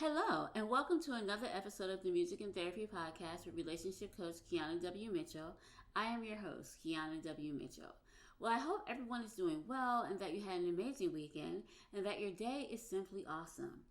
Hello, and welcome to another episode of the Music and Therapy Podcast with Relationship Coach Keana W. Mitchell. I am your host, Keana W. Mitchell. Well, I hope everyone is doing well and that you had an amazing weekend and that your day is simply awesome.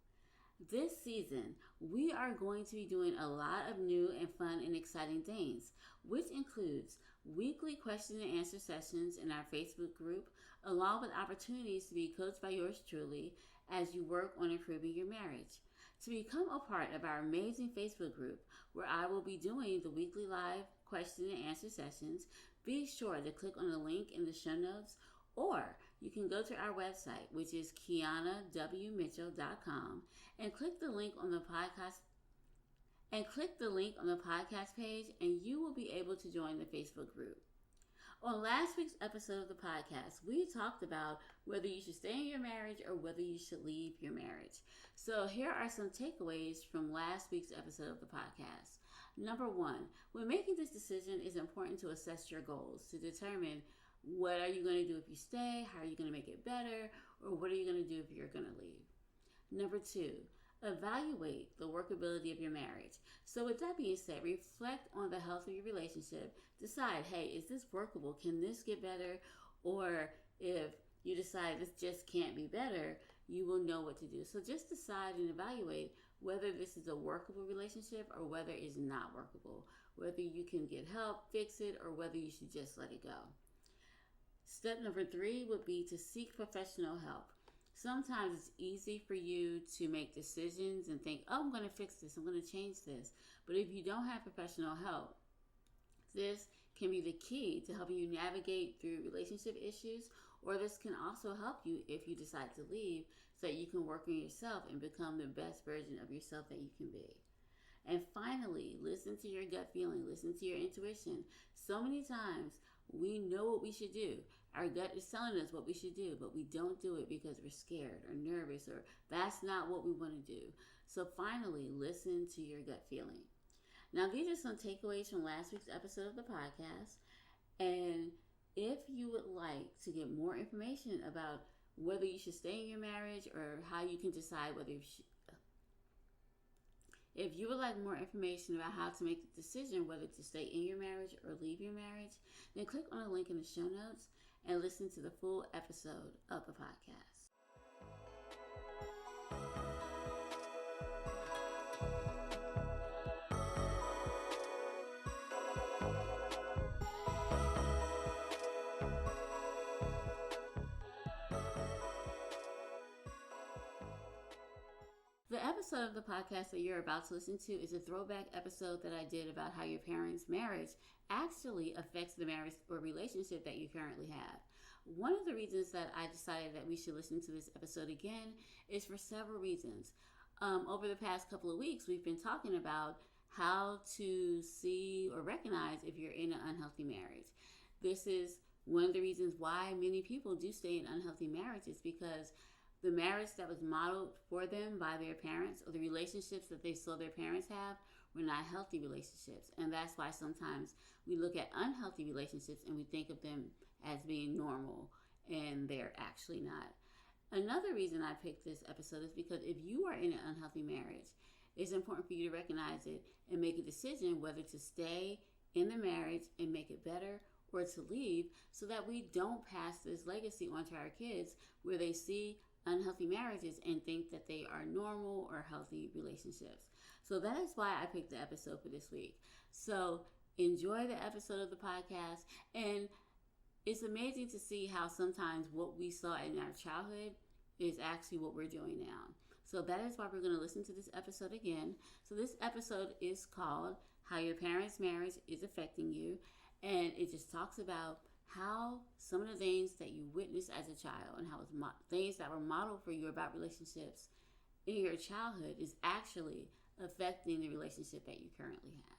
This season, we are going to be doing a lot of new and fun and exciting things, which includes weekly question and answer sessions in our Facebook group, along with opportunities to be coached by yours truly as you work on improving your marriage. To become a part of our amazing Facebook group, where I will be doing the weekly live question and answer sessions, be sure to click on the link in the show notes, or you can go to our website, which is KeanaWMitchell.com, and click the link on the podcast page, and you will be able to join the Facebook group. On last week's episode of the podcast, we talked about whether you should stay in your marriage or whether you should leave your marriage. So here are some takeaways from last week's episode of the podcast. Number one, when making this decision, it's important to assess your goals to determine what are you going to do if you stay, how are you going to make it better, or what are you going to do if you're going to leave. Number two, evaluate the workability of your marriage. So with that being said, reflect on the health of your relationship. Decide, hey, is this workable? Can this get better? Or if you decide this just can't be better, you will know what to do. So just decide and evaluate whether this is a workable relationship or whether it's not workable. Whether you can get help, fix it, or whether you should just let it go. Step number 3 would be to seek professional help. Sometimes it's easy for you to make decisions and think, oh, I'm going to fix this, I'm going to change this. But if you don't have professional help, this can be the key to helping you navigate through relationship issues, or this can also help you if you decide to leave so that you can work on yourself and become the best version of yourself that you can be. And finally, listen to your gut feeling, listen to your intuition. So many times we know what we should do. Our gut is telling us what we should do, but we don't do it because we're scared or nervous or that's not what we want to do. So finally, listen to your gut feeling. Now, these are some takeaways from last week's episode of the podcast. And if you would like to get more information about whether you should stay in your marriage or how you can decide whether you should, if you would like more information about how to make the decision whether to stay in your marriage or leave your marriage, then click on the link in the show notes and listen to the full episode of the podcast. The episode of the podcast that you're about to listen to is a throwback episode that I did about how your parents' marriage actually affects the marriage or relationship that you currently have. One of the reasons that I decided that we should listen to this episode again is for several reasons. Over the past couple of weeks, we've been talking about how to see or recognize if you're in an unhealthy marriage. This is one of the reasons why many people do stay in unhealthy marriages, because the marriage that was modeled for them by their parents or the relationships that they saw their parents have were not healthy relationships. And that's why sometimes we look at unhealthy relationships and we think of them as being normal, and they're actually not. Another reason I picked this episode is because if you are in an unhealthy marriage, it's important for you to recognize it and make a decision whether to stay in the marriage and make it better or to leave, so that we don't pass this legacy onto our kids where they see unhealthy marriages and think that they are normal or healthy relationships. So that is why I picked the episode for this week. So enjoy the episode of the podcast. And it's amazing to see how sometimes what we saw in our childhood is actually what we're doing now. So that is why we're going to listen to this episode again. So this episode is called How Your Parents' Marriage is Affecting You. And it just talks about how some of the things that you witnessed as a child and how things that were modeled for you about relationships in your childhood is actually affecting the relationship that you currently have.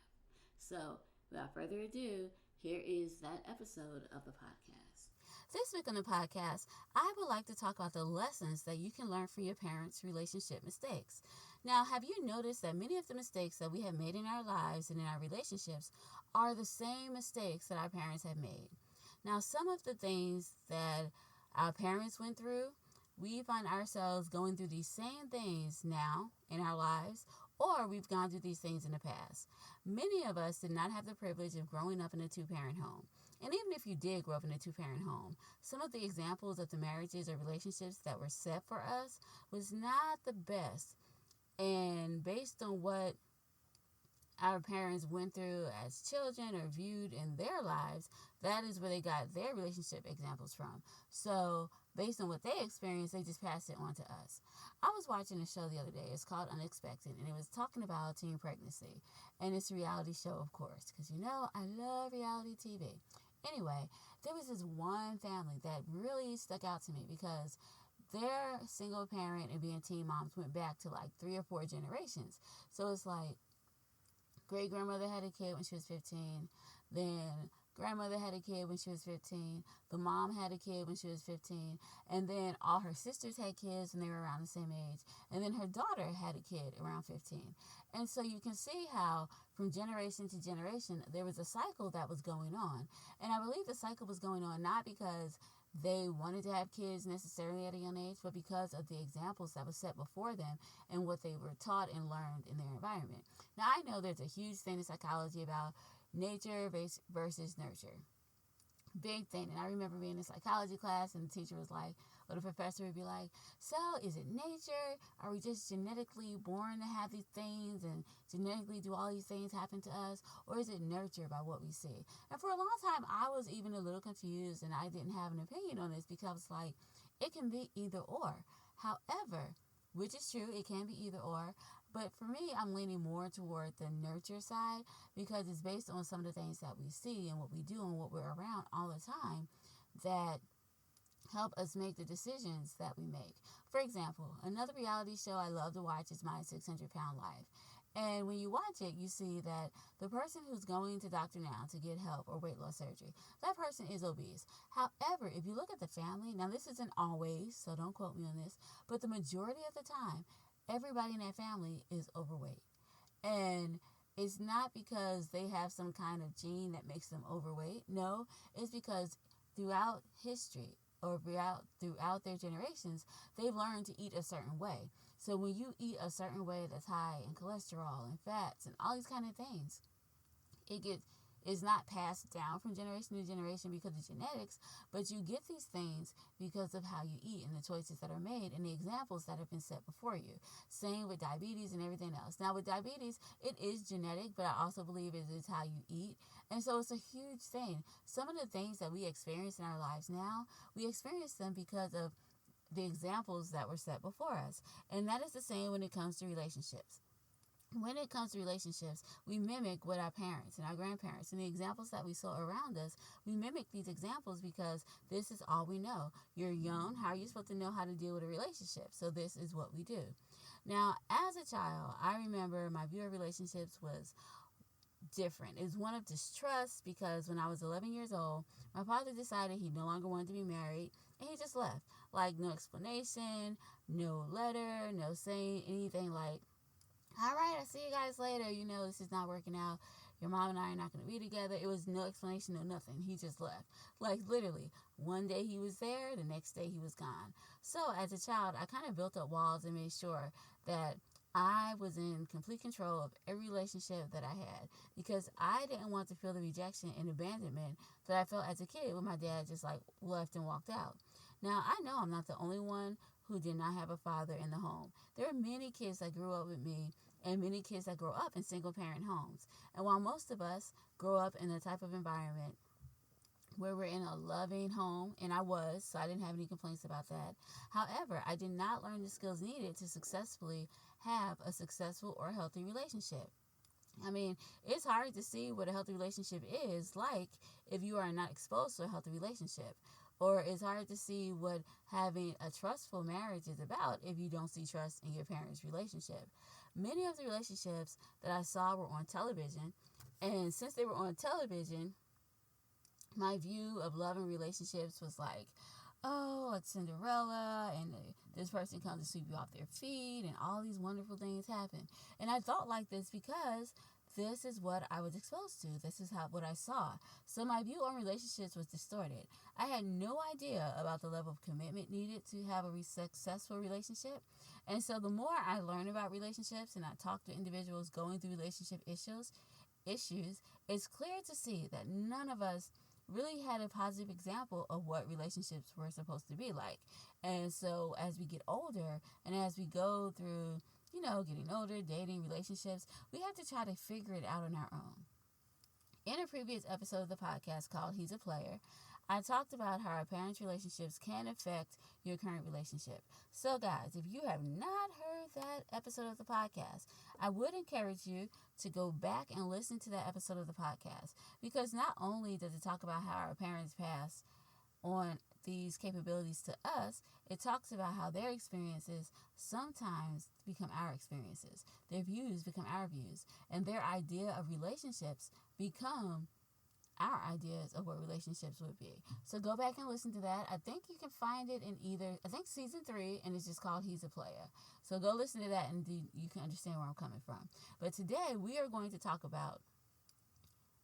So without further ado, here is that episode of the podcast. This week on the podcast, I would like to talk about the lessons that you can learn from your parents' relationship mistakes. Now, have you noticed that many of the mistakes that we have made in our lives and in our relationships are the same mistakes that our parents have made? Now, some of the things that our parents went through we find ourselves going through these same things now in our lives, or we've gone through these things in the past. Many of us did not have the privilege of growing up in a two-parent home. And even if you did grow up in a two-parent home, some of the examples of the marriages or relationships that were set for us was not the best. And based on what our parents went through as children or viewed in their lives, that is where they got their relationship examples from. So based on what they experienced, they just passed it on to us. I was watching a show the other day. It's called Unexpected, and it was talking about teen pregnancy. And it's a reality show, of course, because I love reality TV. Anyway, there was this one family that really stuck out to me because their single parent and being teen moms went back to like 3 or 4 generations. So it's like great grandmother had a kid when she was 15. Then grandmother had a kid when she was 15. The mom had a kid when she was 15. And then all her sisters had kids and they were around the same age. And then her daughter had a kid around 15. And so you can see how from generation to generation, there was a cycle that was going on. And I believe the cycle was going on not because they wanted to have kids necessarily at a young age, but because of the examples that were set before them and what they were taught and learned in their environment. Now, I know there's a huge thing in psychology about nature versus nurture. Big thing. And I remember being in psychology class and the teacher was like, or the professor would be like, so is it nature? Are we just genetically born to have these things and genetically do all these things happen to us? Or is it nurture by what we see? And for a long time, I was even a little confused and I didn't have an opinion on this because like, it can be either or. However, which is true, it can be either or. But for me, I'm leaning more toward the nurture side because it's based on some of the things that we see and what we do and what we're around all the time that help us make the decisions that we make. For example, another reality show I love to watch is My 600-Pound Life. And when you watch it, you see that the person who's going to Dr. Now to get help or weight loss surgery, that person is obese. However, if you look at the family, now this isn't always, so don't quote me on this, but the majority of the time, everybody in that family is overweight. And it's not because they have some kind of gene that makes them overweight. No, it's because throughout history or throughout their generations, they've learned to eat a certain way. So when you eat a certain way that's high in cholesterol and fats and all these kind of things, it's not passed down from generation to generation because of genetics, but you get these things because of how you eat and the choices that are made and the examples that have been set before you. Same with diabetes and everything else. Now with diabetes, it is genetic, but I also believe it is how you eat. And so it's a huge thing. Some of the things that we experience in our lives now, we experience them because of the examples that were set before us. And that is the same when it comes to relationships. When it comes to relationships, we mimic what our parents and our grandparents and the examples that we saw around us, we mimic these examples because this is all we know. You're young. How are you supposed to know how to deal with a relationship? So this is what we do. Now, as a child, I remember my view of relationships was different. It was one of distrust because when I was 11 years old, my father decided he no longer wanted to be married and he just left. Like no explanation, no letter, no saying anything like, all right, I'll see you guys later. This is not working out. Your mom and I are not going to be together. It was no explanation, no nothing. He just left. Like literally, one day he was there, the next day he was gone. So as a child, I kind of built up walls and made sure that I was in complete control of every relationship that I had because I didn't want to feel the rejection and abandonment that I felt as a kid when my dad just like left and walked out. Now, I know I'm not the only one who did not have a father in the home. There are many kids that grew up with me and many kids that grow up in single-parent homes. And while most of us grow up in a type of environment where we're in a loving home, and I was, so I didn't have any complaints about that. However, I did not learn the skills needed to successfully have a successful or healthy relationship. I mean, it's hard to see what a healthy relationship is like if you are not exposed to a healthy relationship. Or it's hard to see what having a trustful marriage is about if you don't see trust in your parents' relationship. Many of the relationships that I saw were on television, and since they were on television, my view of love and relationships was like, oh, like Cinderella, and this person comes to sweep you off their feet, and all these wonderful things happen. And I thought like this because this is what I was exposed to. This is what I saw. So my view on relationships was distorted. I had no idea about the level of commitment needed to have a successful relationship. And so the more I learn about relationships and I talk to individuals going through relationship issues, it's clear to see that none of us really had a positive example of what relationships were supposed to be like. And so as we get older and as we go through, getting older, dating, relationships, we have to try to figure it out on our own. In a previous episode of the podcast called He's a Player, I talked about how our parents' relationships can affect your current relationship. So guys, if you have not heard that episode of the podcast, I would encourage you to go back and listen to that episode of the podcast, because not only does it talk about how our parents pass on these capabilities to us, it talks about how their experiences sometimes become our experiences. Their views become our views, and their idea of relationships become our ideas of what relationships would be. So go back and listen to that. I think you can find it in season 3, and it's just called He's a Player. So go listen to that and you can understand where I'm coming from. But today we are going to talk about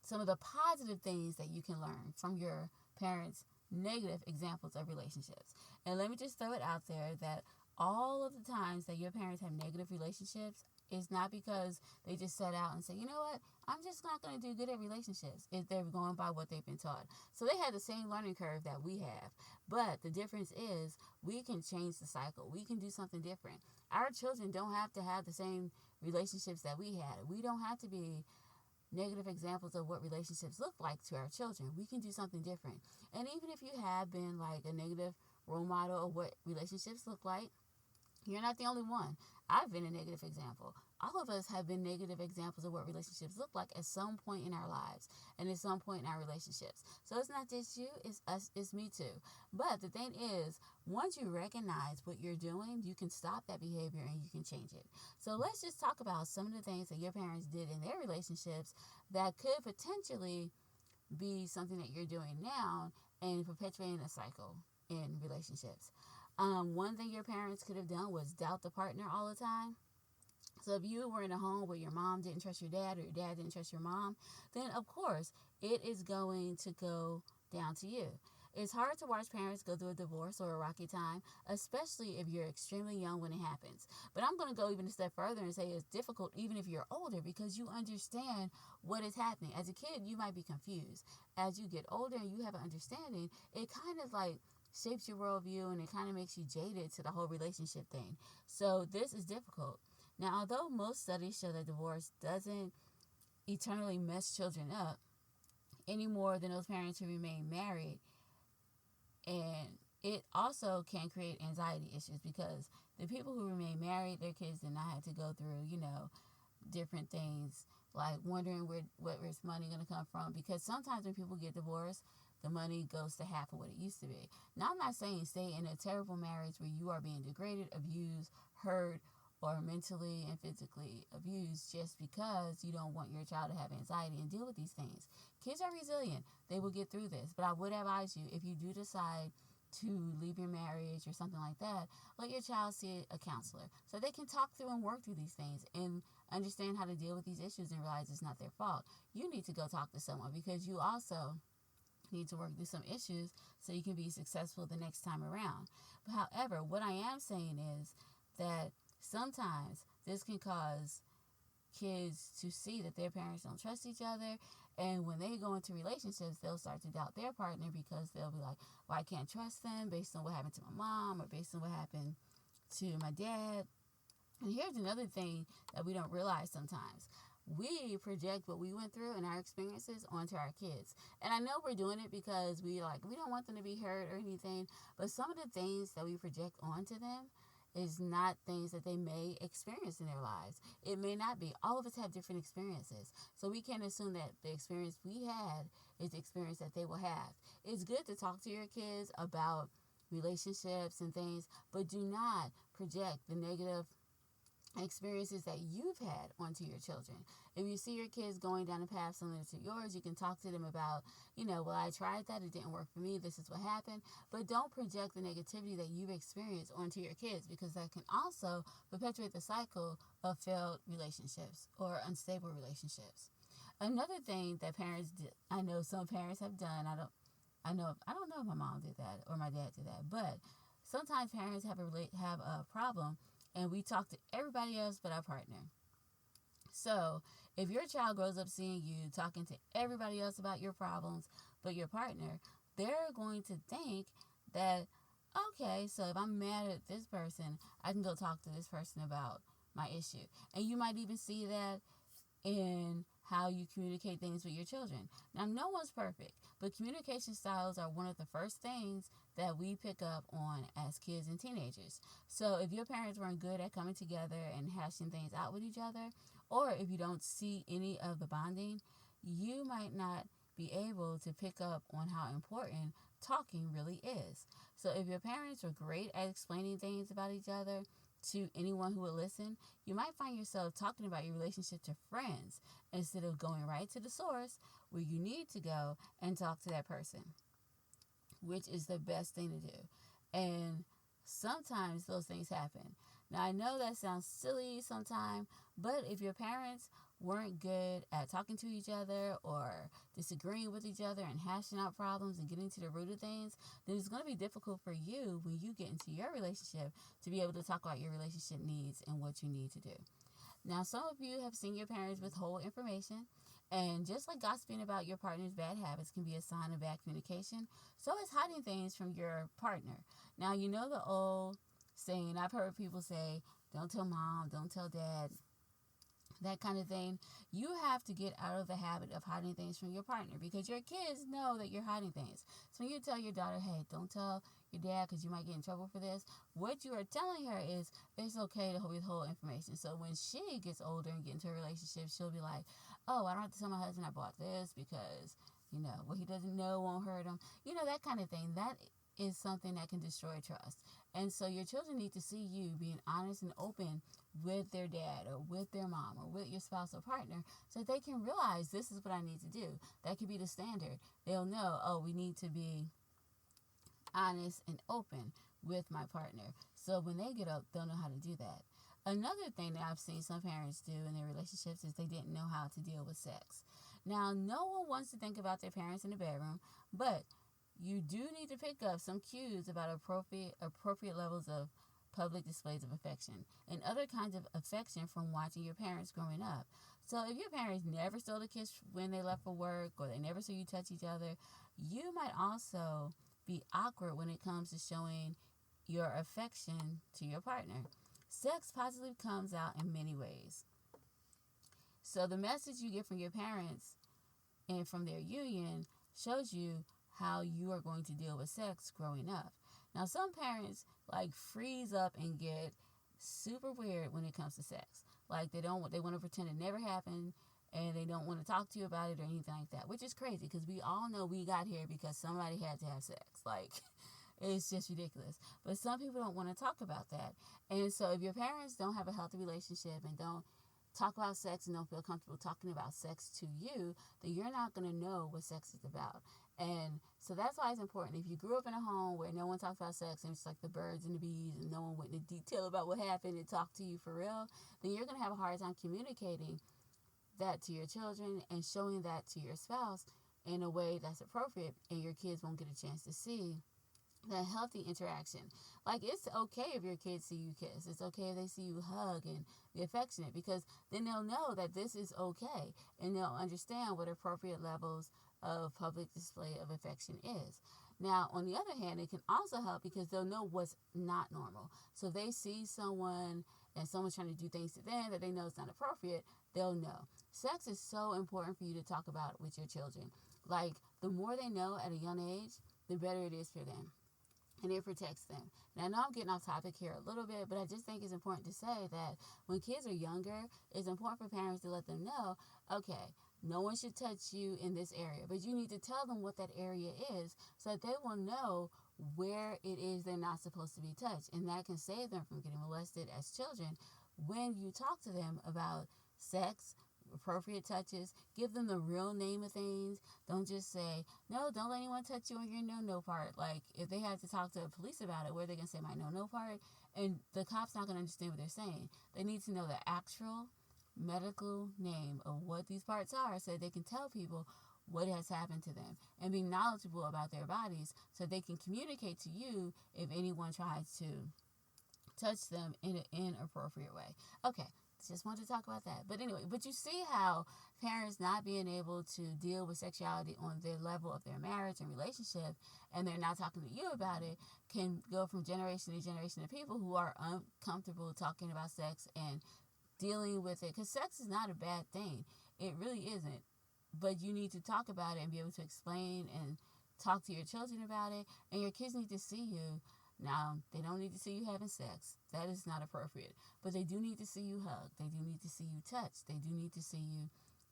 some of the positive things that you can learn from your parents' negative examples of relationships. And let me just throw it out there that all of the times that your parents have negative relationships is not because they just set out and say, you know what, I'm just not going to do good at relationships, if they're going by what they've been taught. So they had the same learning curve that we have. But the difference is we can change the cycle. We can do something different. Our children don't have to have the same relationships that we had. We don't have to be negative examples of what relationships look like to our children. We can do something different. And even if you have been like a negative role model of what relationships look like, you're not the only one. I've been a negative example. All of us have been negative examples of what relationships look like at some point in our lives and at some point in our relationships. So it's not just you, it's us, it's me too. But the thing is, once you recognize what you're doing, you can stop that behavior and you can change it. So let's just talk about some of the things that your parents did in their relationships that could potentially be something that you're doing now and perpetuating a cycle in relationships. One thing your parents could have done was doubt the partner all the time. So if you were in a home where your mom didn't trust your dad or your dad didn't trust your mom, then of course it is going to go down to you. It's hard to watch parents go through a divorce or a rocky time, especially if you're extremely young when it happens. But I'm going to go even a step further and say it's difficult even if you're older, because you understand what is happening. As a kid, you might be confused. As you get older and you have an understanding, it kind of like shapes your worldview and it kind of makes you jaded to the whole relationship thing. So this is difficult. Now, although most studies show that divorce doesn't eternally mess children up any more than those parents who remain married, and it also can create anxiety issues, because the people who remain married, their kids did not have to go through, different things like wondering where's money going to come from, because sometimes when people get divorced, the money goes to half of what it used to be. Now, I'm not saying stay in a terrible marriage where you are being degraded, abused, hurt, or mentally and physically abused just because you don't want your child to have anxiety and deal with these things. Kids are resilient. They will get through this. But I would advise you, if you do decide to leave your marriage or something like that, let your child see a counselor so they can talk through and work through these things and understand how to deal with these issues and realize it's not their fault. You need to go talk to someone, because you also need to work through some issues so you can be successful the next time around. But however, what I am saying is that sometimes this can cause kids to see that their parents don't trust each other, and when they go into relationships, they'll start to doubt their partner, because they'll be like, well, I can't trust them based on what happened to my mom or based on what happened to my dad. And here's another thing that we don't realize sometimes. We project what we went through and our experiences onto our kids. And I know we're doing it because we don't want them to be hurt or anything, but some of the things that we project onto them is not things that they may experience in their lives. It may not be. All of us have different experiences. So we can't assume that the experience we had is the experience that they will have. It's good to talk to your kids about relationships and things, but do not project the negative experiences that you've had onto your children. If you see your kids going down a path similar to yours, you can talk to them about, well, I tried that, it didn't work for me, this is what happened. But don't project the negativity that you've experienced onto your kids, because that can also perpetuate the cycle of failed relationships or unstable relationships. Another thing that parents did, I know some parents have done, I don't know if my mom did that or my dad did that, but sometimes parents have a problem and we talk to everybody else but our partner. So if your child grows up seeing you talking to everybody else about your problems but your partner, they're going to think that, okay, so if I'm mad at this person, I can go talk to this person about my issue. And you might even see that in how you communicate things with your children. Now, no one's perfect, but communication styles are one of the first things that we pick up on as kids and teenagers. So if your parents weren't good at coming together and hashing things out with each other, or if you don't see any of the bonding, you might not be able to pick up on how important talking really is. So if your parents were great at explaining things about each other to anyone who would listen, you might find yourself talking about your relationship to friends instead of going right to the source where you need to go and talk to that person, which is the best thing to do. And sometimes those things happen. Now, I know that sounds silly sometimes, but if your parents weren't good at talking to each other or disagreeing with each other and hashing out problems and getting to the root of things, then it's going to be difficult for you when you get into your relationship to be able to talk about your relationship needs and what you need to do. Now, some of you have seen your parents withhold information, and just like gossiping about your partner's bad habits can be a sign of bad communication, so is hiding things from your partner. Now, you know the old saying, I've heard people say, don't tell mom, don't tell dad, that kind of thing. You have to get out of the habit of hiding things from your partner, because your kids know that you're hiding things. So when you tell your daughter, hey, don't tell your dad because you might get in trouble for this, what you are telling her is it's okay to withhold information. So when she gets older and get into a relationship, she'll be like, oh, I don't have to tell my husband I bought this because, what he doesn't know won't hurt him. That kind of thing. That is something that can destroy trust. And so your children need to see you being honest and open with their dad or with their mom or with your spouse or partner, so that they can realize this is what I need to do. That could be the standard. They'll know, oh, we need to be honest and open with my partner. So when they get up, they'll know how to do that. Another thing that I've seen some parents do in their relationships is they didn't know how to deal with sex. Now, no one wants to think about their parents in the bedroom, but you do need to pick up some cues about appropriate levels of public displays of affection and other kinds of affection from watching your parents growing up. So if your parents never stole a kiss when they left for work, or they never saw you touch each other, you might also be awkward when it comes to showing your affection to your partner. Sex positively comes out in many ways. So the message you get from your parents and from their union shows you how you are going to deal with sex growing up. Now, some parents freeze up and get super weird when it comes to sex. They want to pretend it never happened, and they don't want to talk to you about it or anything like that, which is crazy because we all know we got here because somebody had to have sex. It's just ridiculous. But some people don't want to talk about that. And so if your parents don't have a healthy relationship and don't talk about sex and don't feel comfortable talking about sex to you, then you're not going to know what sex is about. And so that's why it's important. If you grew up in a home where no one talks about sex and it's like the birds and the bees and no one went into detail about what happened and talked to you for real, then you're going to have a hard time communicating that to your children and showing that to your spouse in a way that's appropriate, and your kids won't get a chance to see that healthy interaction. It's okay if your kids see you kiss. It's okay if they see you hug and be affectionate, because then they'll know that this is okay, and they'll understand what appropriate levels of public display of affection is. Now, on the other hand, it can also help because they'll know what's not normal. So if they see someone and someone's trying to do things to them that they know is not appropriate, they'll know. Sex is so important for you to talk about with your children. The more they know at a young age, the better it is for them. And it protects them. And I know I'm getting off topic here a little bit, but I just think it's important to say that when kids are younger, it's important for parents to let them know, okay, no one should touch you in this area, but you need to tell them what that area is so that they will know where it is they're not supposed to be touched. And that can save them from getting molested as children when you talk to them about sex, appropriate touches, give them the real name of things. Don't just say, no, don't let anyone touch you on your no-no part. Like, if they have to talk to the police about it, where are they going to say my no-no part? And the cop's not going to understand what they're saying. They need to know the actual medical name of what these parts are so they can tell people what has happened to them and be knowledgeable about their bodies so they can communicate to you if anyone tries to touch them in an inappropriate way. Okay, just wanted to talk about that. But anyway, but you see how parents not being able to deal with sexuality on their level of their marriage and relationship, and they're not talking to you about it, can go from generation to generation of people who are uncomfortable talking about sex and dealing with it. Because sex is not a bad thing. It really isn't. But you need to talk about it and be able to explain and talk to your children about it. And your kids need to see you. Now, they don't need to see you having sex. That is not appropriate. But they do need to see you hug. They do need to see you touch. They do need to see you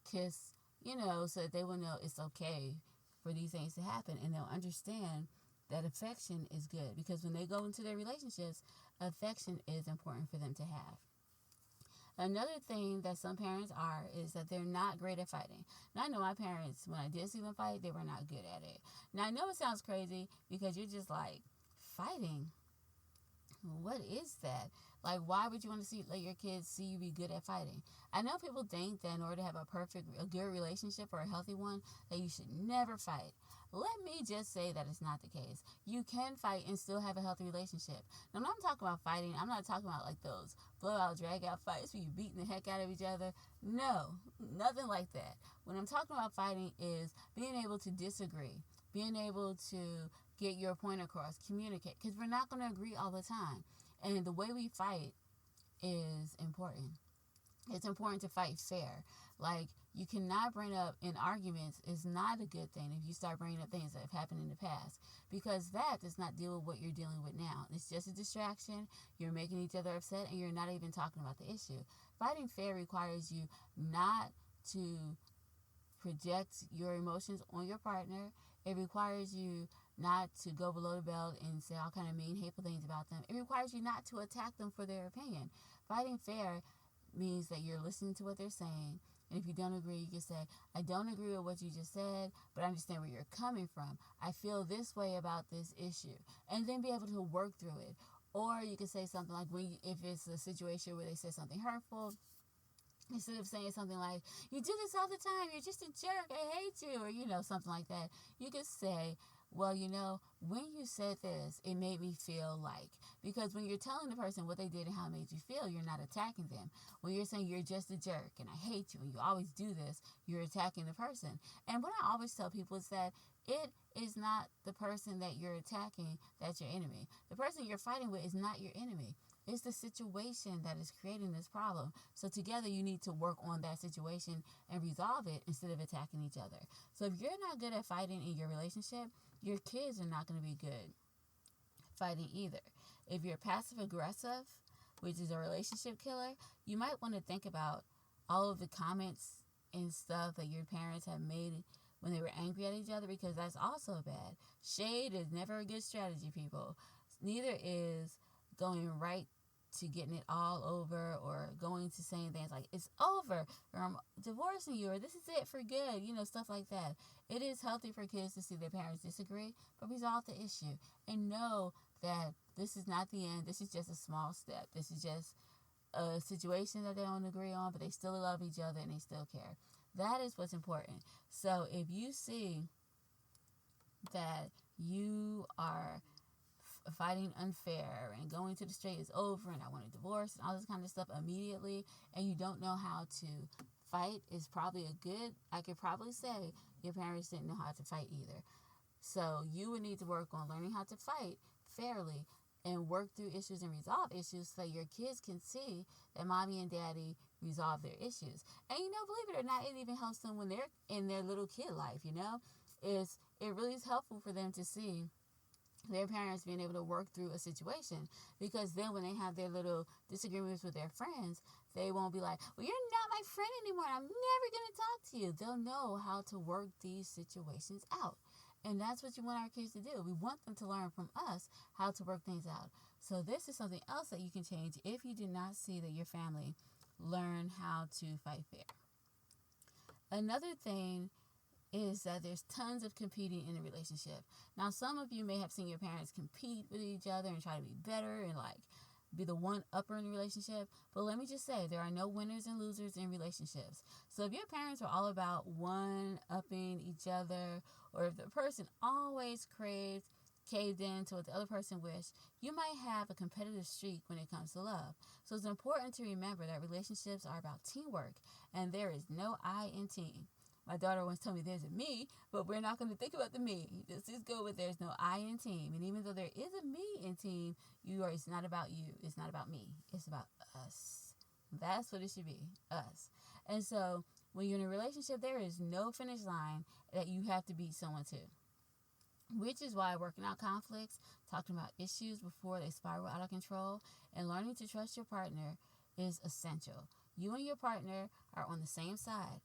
kiss, so that they will know it's okay for these things to happen. And they'll understand that affection is good. Because when they go into their relationships, affection is important for them to have. Another thing that some parents are is that they're not great at fighting. Now, I know my parents, when I did see them fight, they were not good at it. Now, I know it sounds crazy because you're just like, fighting? What is that? Like, why would you want to let your kids see you be good at fighting? I know people think that in order to have a good relationship or a healthy one, that you should never fight. Let me just say that it's not the case. You can fight and still have a healthy relationship. Now, when I'm talking about fighting, I'm not talking about like those blowout, drag-out fights where you're beating the heck out of each other. No, nothing like that. What I'm talking about fighting is being able to disagree, being able to get your point across, communicate, because we're not going to agree all the time. And the way we fight is important. It's important to fight fair. Like, you cannot bring up in arguments is not a good thing if you start bringing up things that have happened in the past, because that does not deal with what you're dealing with now. It's just a distraction. You're making each other upset and you're not even talking about the issue. Fighting fair requires you not to project your emotions on your partner. It requires you not to go below the belt and say all kind of mean, hateful things about them. It requires you not to attack them for their opinion. Fighting fair means that you're listening to what they're saying. And if you don't agree, you can say, I don't agree with what you just said, but I understand where you're coming from. I feel this way about this issue. And then be able to work through it. Or you can say something like, if it's a situation where they say something hurtful, instead of saying something like, you do this all the time, you're just a jerk, I hate you, or, something like that, you could say, well, when you said this, it made me feel like, because when you're telling the person what they did and how it made you feel, you're not attacking them. When you're saying you're just a jerk and I hate you and you always do this, you're attacking the person. And what I always tell people is that it is not the person that you're attacking that's your enemy. The person you're fighting with is not your enemy. It's the situation that is creating this problem. So together you need to work on that situation and resolve it instead of attacking each other. So if you're not good at fighting in your relationship, your kids are not going to be good fighting either. If you're passive aggressive, which is a relationship killer, you might want to think about all of the comments and stuff that your parents have made when they were angry at each other, because that's also bad. Shade is never a good strategy, people. Neither is going right to getting it all over, or going to saying things like, it's over, or I'm divorcing you, or this is it for good, stuff like that. It is healthy for kids to see their parents disagree, but resolve the issue and know that this is not the end. This is just a small step. This is just a situation that they don't agree on, but they still love each other and they still care. That is what's important. So if you see that you are fighting unfair and going to the straight is over and I want a divorce and all this kind of stuff immediately, and you don't know how to fight, is probably I could probably say your parents didn't know how to fight either. So you would need to work on learning how to fight fairly and work through issues and resolve issues so your kids can see that mommy and daddy resolve their issues. And believe it or not, it even helps them when they're in their little kid life, it really is helpful for them to see their parents being able to work through a situation, because then when they have their little disagreements with their friends, they won't be like, well, you're not my friend anymore, I'm never going to talk to you. They'll know how to work these situations out. And that's what you want our kids to do. We want them to learn from us how to work things out. So this is something else that you can change if you do not see that your family learn how to fight fair. Another thing is that there's tons of competing in a relationship. Now, some of you may have seen your parents compete with each other and try to be better and like be the one upper in the relationship. But let me just say, there are no winners and losers in relationships. So if your parents are all about one upping each other, or if the person always caved in to what the other person wished, you might have a competitive streak when it comes to love. So it's important to remember that relationships are about teamwork, and there is no I in team. My daughter once told me there's a me, but we're not going to think about the me. Let's just go with there's no I in team. And even though there is a me in team, it's not about you. It's not about me. It's about us. That's what it should be, us. And so when you're in a relationship, there is no finish line that you have to beat someone to. Which is why working out conflicts, talking about issues before they spiral out of control, and learning to trust your partner is essential. You and your partner are on the same side.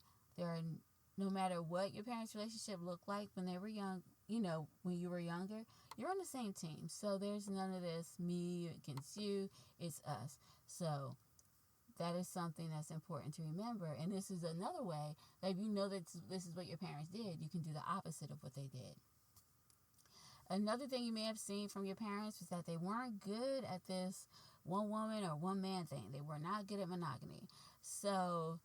No matter what your parents' relationship looked like when they were young, when you were younger, you're on the same team. So there's none of this me against you, it's us. So that is something that's important to remember. And this is another way that if you know that this is what your parents did, you can do the opposite of what they did. Another thing you may have seen from your parents was that they weren't good at this one woman or one man thing. They were not good at monogamy. So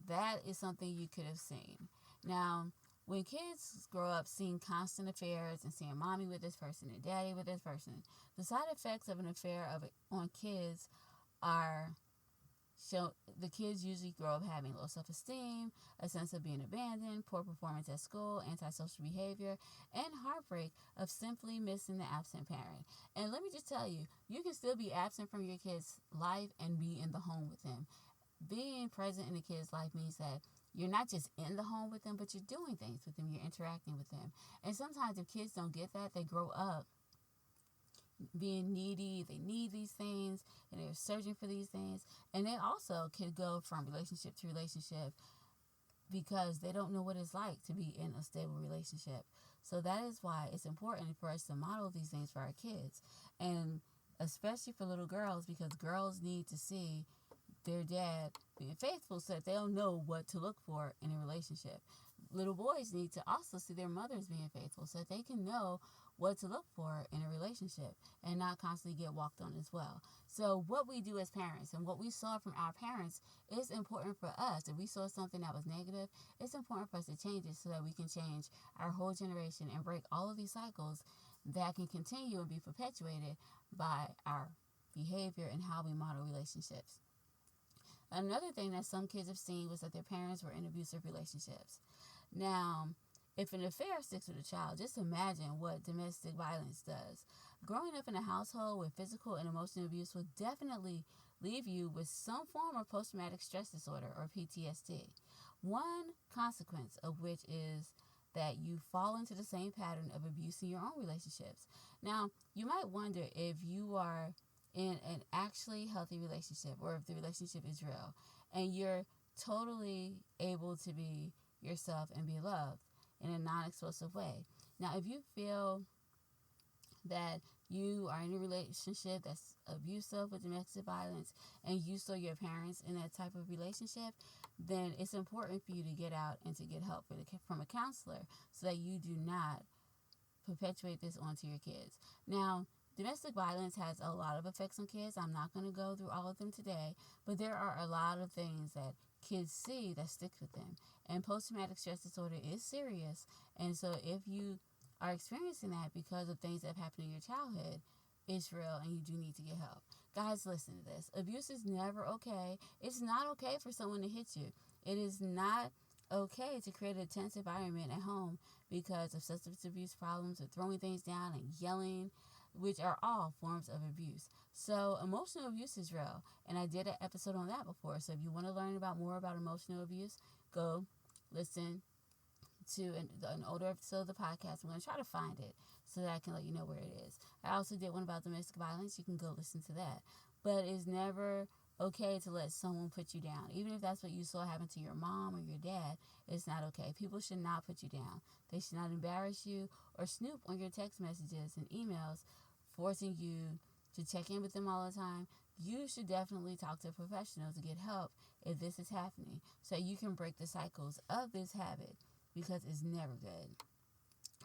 that is something you could have seen. Now, when kids grow up seeing constant affairs and seeing mommy with this person and daddy with this person, the side effects of an affair on kids are the kids usually grow up having low self-esteem, a sense of being abandoned, poor performance at school, antisocial behavior, and heartbreak of simply missing the absent parent. And let me just tell you, you can still be absent from your kid's life and be in the home with them. Being present in a kid's life means that you're not just in the home with them, but you're doing things with them, you're interacting with them. And sometimes if kids don't get that, they grow up being needy, they need these things, and they're searching for these things. And they also can go from relationship to relationship because they don't know what it's like to be in a stable relationship. So that is why it's important for us to model these things for our kids. And especially for little girls, because girls need to see their dad being faithful so that they'll know what to look for in a relationship. Little boys need to also see their mothers being faithful so that they can know what to look for in a relationship and not constantly get walked on as well. So what we do as parents and what we saw from our parents is important for us. If we saw something that was negative, it's important for us to change it so that we can change our whole generation and break all of these cycles that can continue and be perpetuated by our behavior and how we model relationships. Another thing that some kids have seen was that their parents were in abusive relationships. Now, if an affair sticks with a child, just imagine what domestic violence does. Growing up in a household with physical and emotional abuse will definitely leave you with some form of post-traumatic stress disorder or PTSD. One consequence of which is that you fall into the same pattern of abuse in your own relationships. Now, you might wonder if you are in an actually healthy relationship or if the relationship is real and you're totally able to be yourself and be loved in a non-explosive way. Now, if you feel that you are in a relationship that's abusive with domestic violence and you saw your parents in that type of relationship, then it's important for you to get out and to get help from a counselor so that you do not perpetuate this onto your kids. Now, domestic violence has a lot of effects on kids. I'm not going to go through all of them today, but there are a lot of things that kids see that sticks with them. And post-traumatic stress disorder is serious. And so if you are experiencing that because of things that have happened in your childhood, it's real and you do need to get help. Guys, listen to this. Abuse is never okay. It's not okay for someone to hit you. It is not okay to create a tense environment at home because of substance abuse problems or throwing things down and yelling, which are all forms of abuse. So emotional abuse is real, and I did an episode on that before. So if you want to learn more about emotional abuse, go listen to an older episode of the podcast. I'm going to try to find it so that I can let you know where it is. I also did one about domestic violence. You can go listen to that. But it's never okay to let someone put you down. Even if that's what you saw happen to your mom or your dad, it's not okay. People should not put you down. They should not embarrass you or snoop on your text messages and emails, forcing you to check in with them all the time, you should definitely talk to a professional to get help if this is happening, so you can break the cycles of this habit, because it's never good.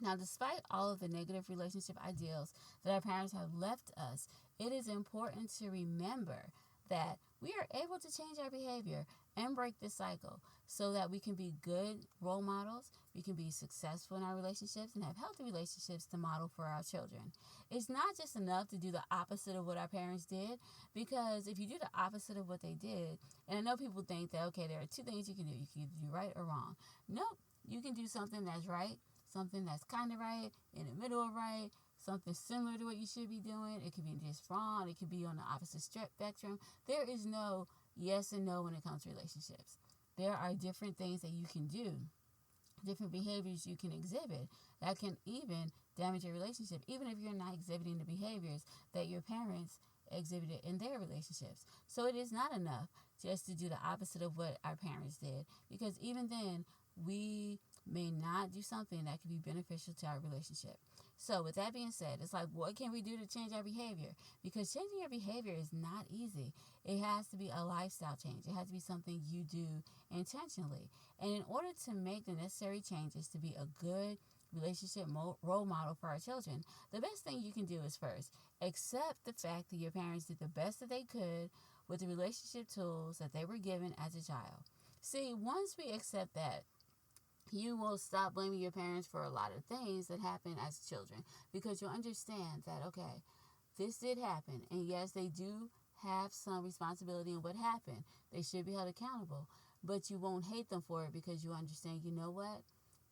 Now, despite all of the negative relationship ideals that our parents have left us, it is important to remember that we are able to change our behavior and break this cycle so that we can be good role models, we can be successful in our relationships, and have healthy relationships to model for our children. It's not just enough to do the opposite of what our parents did, because if you do the opposite of what they did, and I know people think that, okay, there are two things you can do. You can either do right or wrong. Nope. You can do something that's right, something that's kind of right, in the middle of right, something similar to what you should be doing. It could be just wrong. It could be on the opposite spectrum. There is no yes and no when it comes to relationships. There are different things that you can do, different behaviors you can exhibit that can even damage your relationship, even if you're not exhibiting the behaviors that your parents exhibited in their relationships. So it is not enough just to do the opposite of what our parents did, because even then, we may not do something that could be beneficial to our relationship. So with that being said, it's like, what can we do to change our behavior? Because changing your behavior is not easy. It has to be a lifestyle change. It has to be something you do intentionally. And in order to make the necessary changes to be a good relationship role model for our children, the best thing you can do is first accept the fact that your parents did the best that they could with the relationship tools that they were given as a child. See, once we accept that, you will stop blaming your parents for a lot of things that happen as children, because you'll understand that, okay, this did happen, and yes, they do have some responsibility in what happened. They should be held accountable, but you won't hate them for it, because you understand, you know what?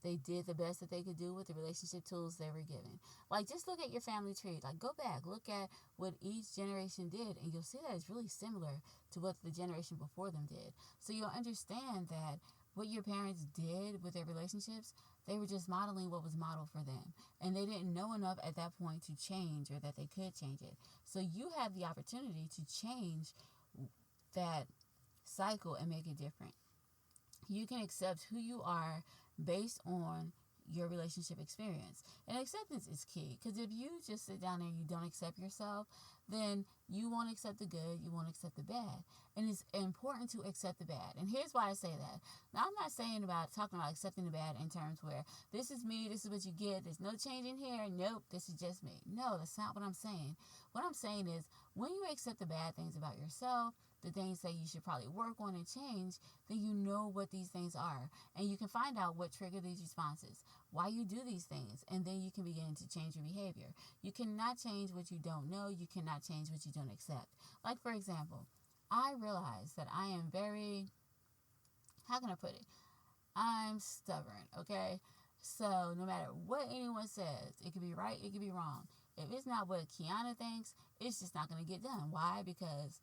They did the best that they could do with the relationship tools they were given. Like, just look at your family tree. Like, go back, look at what each generation did, and you'll see that it's really similar to what the generation before them did. So you'll understand that what your parents did with their relationships, they were just modeling what was modeled for them. And they didn't know enough at that point to change, or that they could change it. So you have the opportunity to change that cycle and make it different. You can accept who you are based on your relationship experience. And acceptance is key, because if you just sit down there and you don't accept yourself, then you won't accept the good, you won't accept the bad. And it's important to accept the bad. And here's why I say that. Now, I'm not talking about accepting the bad in terms where this is me, this is what you get, there's no change in here, nope, this is just me. No, that's not what I'm saying. What I'm saying is, when you accept the bad things about yourself, the things that you should probably work on and change, then you know what these things are. And you can find out what trigger these responses, why you do these things, and then you can begin to change your behavior. You cannot change what you don't know. You cannot change what you don't accept. Like, for example, I realize that I am very, how can I put it? I'm stubborn, okay? So no matter what anyone says, it could be right, it could be wrong. If it's not what Keana thinks, it's just not going to get done. Why? Because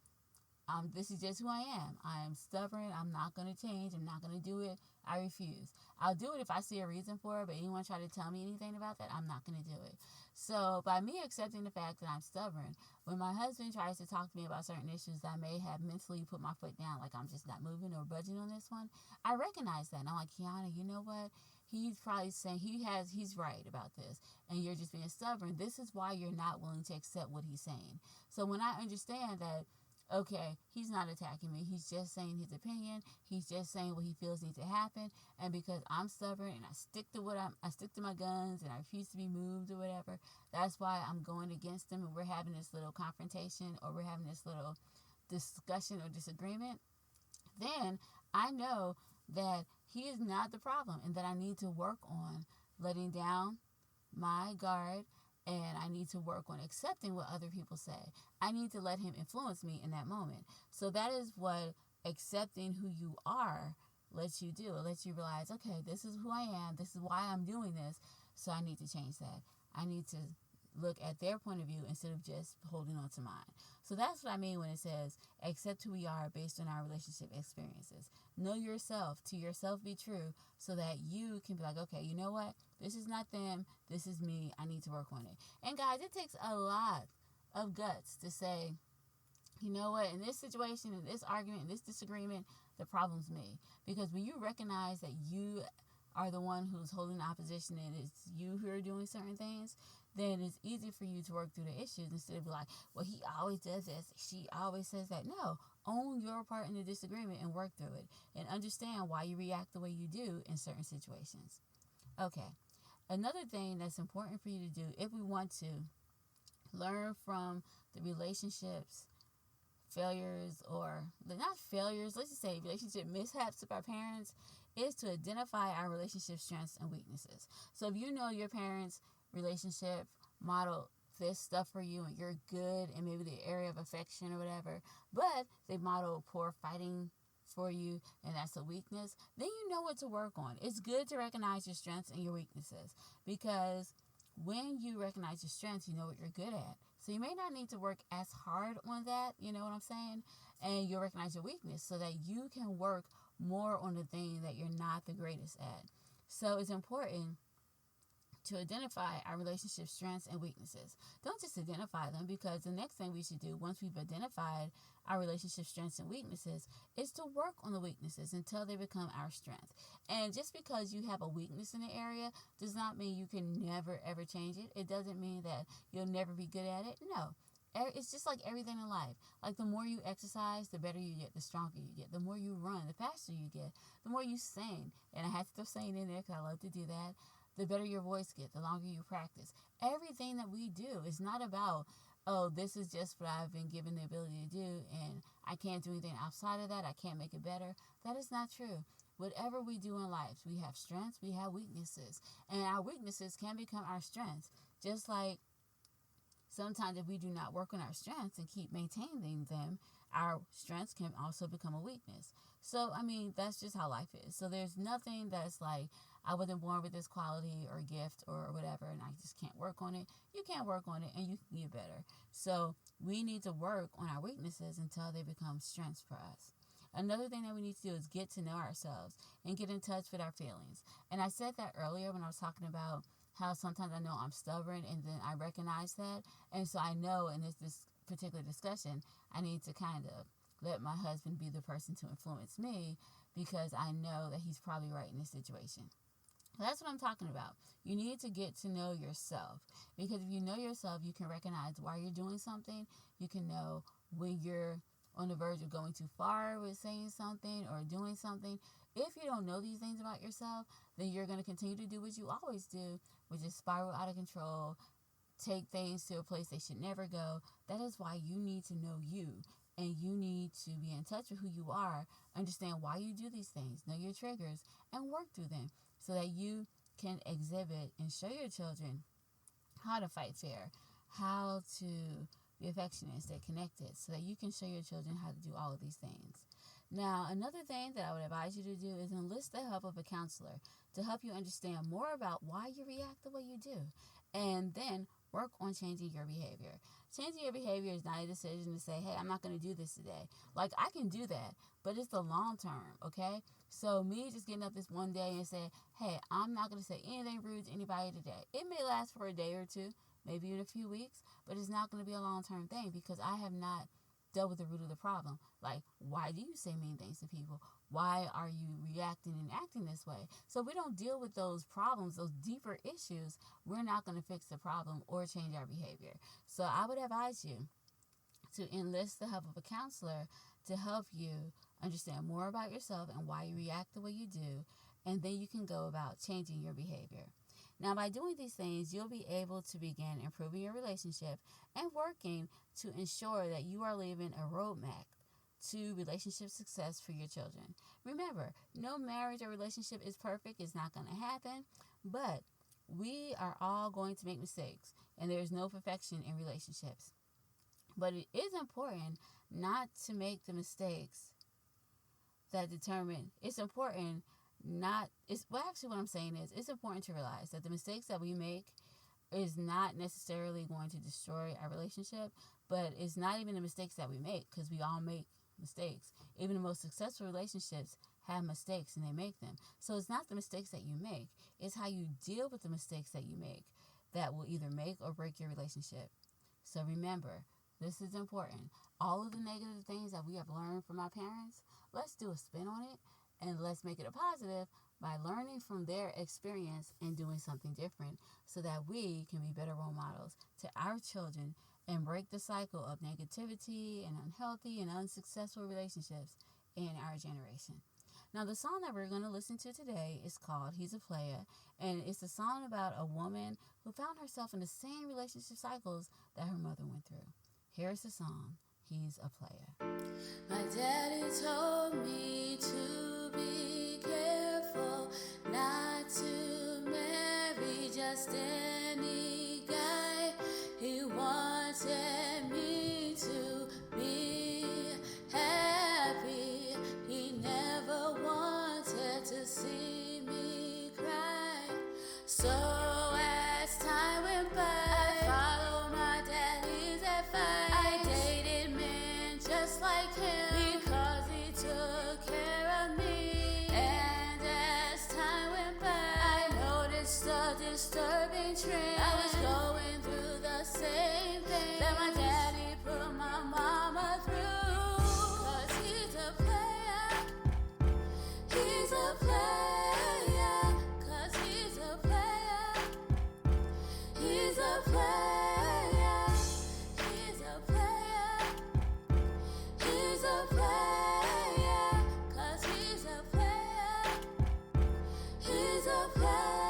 this is just who I am. I am stubborn. I'm not going to change. I'm not going to do it. I refuse. I'll do it if I see a reason for it, but anyone try to tell me anything about that, I'm not going to do it. So by me accepting the fact that I'm stubborn, when my husband tries to talk to me about certain issues that I may have mentally put my foot down, like I'm just not moving or budging on this one, I recognize that. And I'm like, Keana, you know what? He's probably saying he's right about this, and you're just being stubborn. This is why you're not willing to accept what he's saying. So when I understand that, okay, he's not attacking me. He's just saying his opinion. He's just saying what he feels needs to happen. And because I'm stubborn and I stick to my guns and I refuse to be moved or whatever, that's why I'm going against him, and we're having this little confrontation, or we're having this little discussion or disagreement. Then I know that he is not the problem, and that I need to work on letting down my guard, and I need to work on accepting what other people say. I need to let him influence me in that moment. So that is what accepting who you are lets you do. It lets you realize, okay, this is who I am. This is why I'm doing this. So I need to change that. I need to look at their point of view instead of just holding on to mine. So that's what I mean when it says accept who we are based on our relationship experiences. Know yourself, to yourself be true, so that you can be like, okay, you know what? This is not them. This is me. I need to work on it. And guys, it takes a lot of guts to say, you know what? In this situation, in this argument, in this disagreement, the problem's me. Because when you recognize that you are the one who's holding the opposition and it's you who are doing certain things, then it's easy for you to work through the issues instead of be like, well, he always does this, she always says that. No, own your part in the disagreement and work through it and understand why you react the way you do in certain situations. Okay, another thing that's important for you to do if we want to learn from the relationships failures, or not failures, let's just say relationship mishaps of our parents, is to identify our relationship strengths and weaknesses. So if you know your parents' relationship model this stuff for you and you're good in maybe the area of affection or whatever, but they model poor fighting for you and that's a weakness, then you know what to work on. It's good to recognize your strengths and your weaknesses, because when you recognize your strengths, you know what you're good at. So you may not need to work as hard on that, you know what I'm saying? And you'll recognize your weakness so that you can work more on the thing that you're not the greatest at. So it's important to identify our relationship strengths and weaknesses. Don't just identify them, because the next thing we should do once we've identified our relationship strengths and weaknesses is to work on the weaknesses until they become our strength. And just because you have a weakness in the area does not mean you can never ever change it. It doesn't mean that you'll never be good at it. No. It's just like everything in life. Like the more you exercise, the better you get, the stronger you get. The more you run, the faster you get. The more you sing, and I had to throw singing in there because I love to do that, the better your voice gets, the longer you practice. Everything that we do is not about, oh, this is just what I've been given the ability to do and I can't do anything outside of that. I can't make it better. That is not true. Whatever we do in life, we have strengths, we have weaknesses. And our weaknesses can become our strengths. Just like sometimes if we do not work on our strengths and keep maintaining them, our strengths can also become a weakness. So, I mean, that's just how life is. So there's nothing that's like, I wasn't born with this quality or gift or whatever, and I just can't work on it. You can't work on it, and you can get better. So we need to work on our weaknesses until they become strengths for us. Another thing that we need to do is get to know ourselves and get in touch with our feelings. And I said that earlier when I was talking about how sometimes I know I'm stubborn, and then I recognize that. And so I know in this particular discussion, I need to kind of let my husband be the person to influence me, because I know that he's probably right in this situation. That's what I'm talking about. You need to get to know yourself, because if you know yourself, you can recognize why you're doing something. You can know when you're on the verge of going too far with saying something or doing something. If you don't know these things about yourself, then you're going to continue to do what you always do, which is spiral out of control, take things to a place they should never go. That is why you need to know you, and you need to be in touch with who you are, understand why you do these things, know your triggers, and work through them so that you can exhibit and show your children how to fight fair, how to be affectionate and stay connected, so that you can show your children how to do all of these things. Now, another thing that I would advise you to do is enlist the help of a counselor to help you understand more about why you react the way you do, and then work on changing your behavior. Changing your behavior is not a decision to say, hey, I'm not going to do this today. Like, I can do that, but it's the long term, okay? So me just getting up this one day and saying, hey, I'm not going to say anything rude to anybody today. It may last for a day or two, maybe in a few weeks, but it's not going to be a long-term thing, because I have not dealt with the root of the problem. Like, why do you say mean things to people? Why are you reacting and acting this way? So we don't deal with those problems, those deeper issues, we're not going to fix the problem or change our behavior. So I would advise you to enlist the help of a counselor to help you understand more about yourself and why you react the way you do, and then you can go about changing your behavior. Now, by doing these things, you'll be able to begin improving your relationship and working to ensure that you are leaving a roadmap to relationship success for your children. Remember, no marriage or relationship is perfect. It's not going to happen, but we are all going to make mistakes, and there's no perfection in relationships. But it is important not to make the mistakes that determine, it's important not, it's, well, actually what I'm saying is, it's important to realize that the mistakes that we make is not necessarily going to destroy our relationship, but it's not even the mistakes that we make, because we all make mistakes. Even the most successful relationships have mistakes, and they make them. So it's not the mistakes that you make, it's how you deal with the mistakes that you make that will either make or break your relationship. So remember, this is important. All of the negative things that we have learned from our parents, let's do a spin on it And let's make it a positive by learning from their experience and doing something different so that we can be better role models to our children and break the cycle of negativity and unhealthy and unsuccessful relationships in our generation. Now, the song that we're going to listen to today is called He's a Player, and it's a song about a woman who found herself in the same relationship cycles that her mother went through. Here's the song, He's a Player. My daddy told me to be careful not to marry just any guy. He wanted me to be happy. He never wanted to see me cry. So as time went by, I followed my daddy's advice. I dated men just like him because he took care of me. And as time went by, I noticed a disturbing trend. I was going through the same thing that my daddy put my mama through. 'Cause he's a player. He's a player. 'Cause he's a player. He's a player. He's a player. He's a player. 'Cause he's a player. He's a player.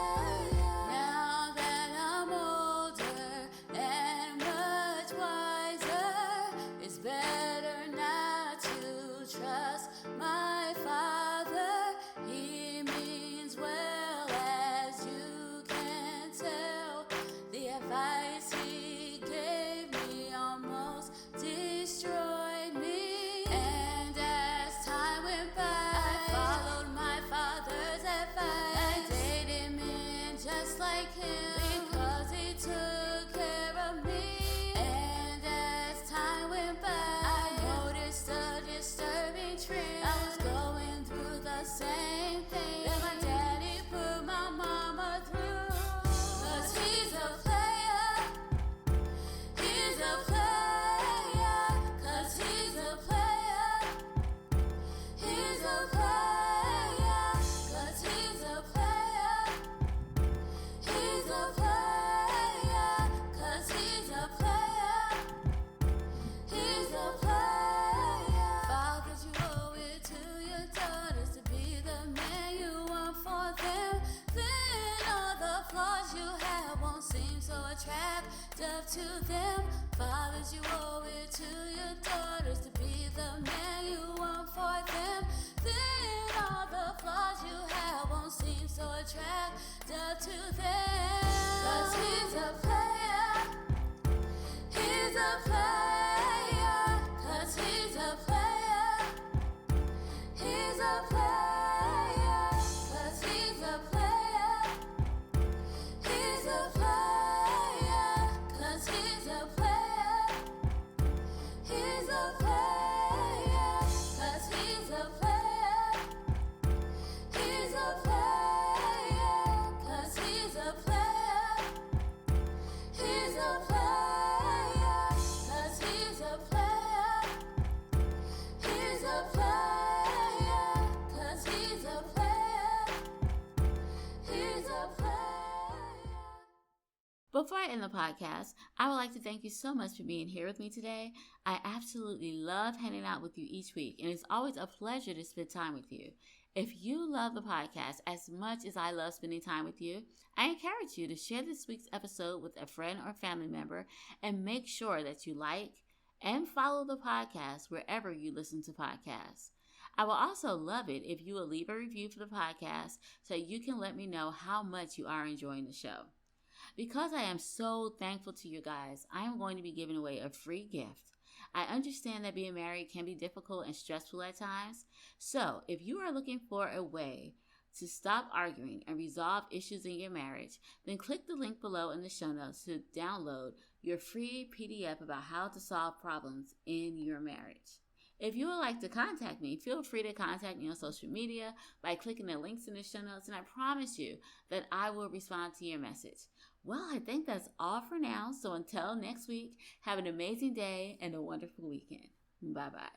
Now that I'm older and much wiser, it's better not to trust my father. He means well, as you can tell. The advice he gave me almost destroyed me. And as time went by, I followed my father's advice. I dated men just like him because he took care of me. And as time went by, I noticed a disturbing trend. I was going through the same thing that my daddy put my mama through. 'Cause he's a player. He's a player. 'Cause he's a player. He's a player. 'Cause he's a player. He's a player. 'Cause he's a player. He's a player. Fathers, you owe it to your daughters to be the man you want for them. Then all the flaws you have won't seem so attractive to them. Fathers, you owe it to your daughters to be the man you want for them. Then all the flaws you have won't seem so attractive to them. 'Cause he's a player. He's a player. 'Cause he's a player. He's a player. 'Cause he's a player. He's a player. 'Cause he's a player. He's a player. 'Cause he's a player. He's a player. 'Cause he's a player. He's a player. 'Cause he's a player. He's a player. 'Cause he's a player. He's a player. Before I end the podcast, I would like to thank you so much for being here with me today. I absolutely love hanging out with you each week, and it's always a pleasure to spend time with you. If you love the podcast as much as I love spending time with you, I encourage you to share this week's episode with a friend or family member and make sure that you like and follow the podcast wherever you listen to podcasts. I will also love it if you will leave a review for the podcast so you can let me know how much you are enjoying the show. Because I am so thankful to you guys, I am going to be giving away a free gift. I understand that being married can be difficult and stressful at times. So if you are looking for a way to stop arguing and resolve issues in your marriage, then click the link below in the show notes to download your free PDF about how to solve problems in your marriage. If you would like to contact me, feel free to contact me on social media by clicking the links in the show notes, and I promise you that I will respond to your message. Well, I think that's all for now. So until next week, have an amazing day and a wonderful weekend. Bye-bye.